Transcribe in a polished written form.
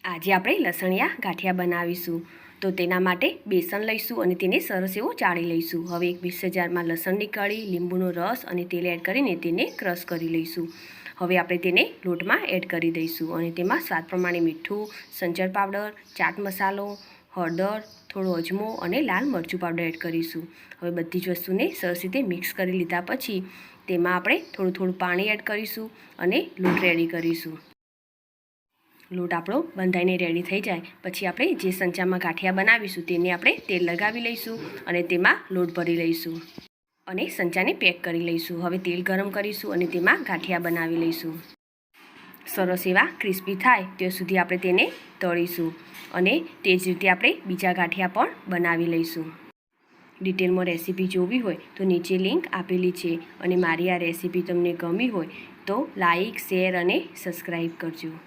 આજે આપણે લસણિયા ગાંઠિયા બનાવીશું. તો તેના માટે બેસન લઈશું અને તેને સરસ એવો ચાળી લઈશું. હવે એક મિક્સર જારમાં લસણની કળી, લીંબુનો રસ અને તેલ એડ કરીને તેને ક્રશ કરી લઈશું. હવે આપણે તેને લોટમાં એડ કરી દઈશું અને તેમાં સ્વાદ પ્રમાણે મીઠું, સંચર પાવડર, ચાટ મસાલો, હળદર, થોડો અજમો અને લાલ મરચું પાવડર એડ કરીશું. હવે બધી જ વસ્તુને સરસ રીતે મિક્સ કરી લીધા પછી તેમાં આપણે થોડું પાણી એડ કરીશું અને લોટ રેડી કરીશું. લોટ આપણો બંધાઈને રેડી થઈ જાય પછી આપણે જે સંચામાં ગાંઠિયા બનાવીશું તેને આપણે તેલ લગાવી લઈશું અને તેમાં લોટ ભરી લઈશું અને સંચાને પેક કરી લઈશું. હવે તેલ ગરમ કરીશું અને તેમાં ગાંઠિયા બનાવી લઈશું. સરસ એવા ક્રિસ્પી થાય ત્યાં સુધી આપણે તેને તળીશું અને તે જ રીતે આપણે બીજા ગાંઠિયા પણ બનાવી લઈશું. ડિટેલમાં રેસીપી જોવી હોય તો નીચે લિંક આપેલી છે અને મારી આ રેસીપી તમને ગમી હોય તો લાઈક, શેર અને સબસ્ક્રાઈબ કરજો.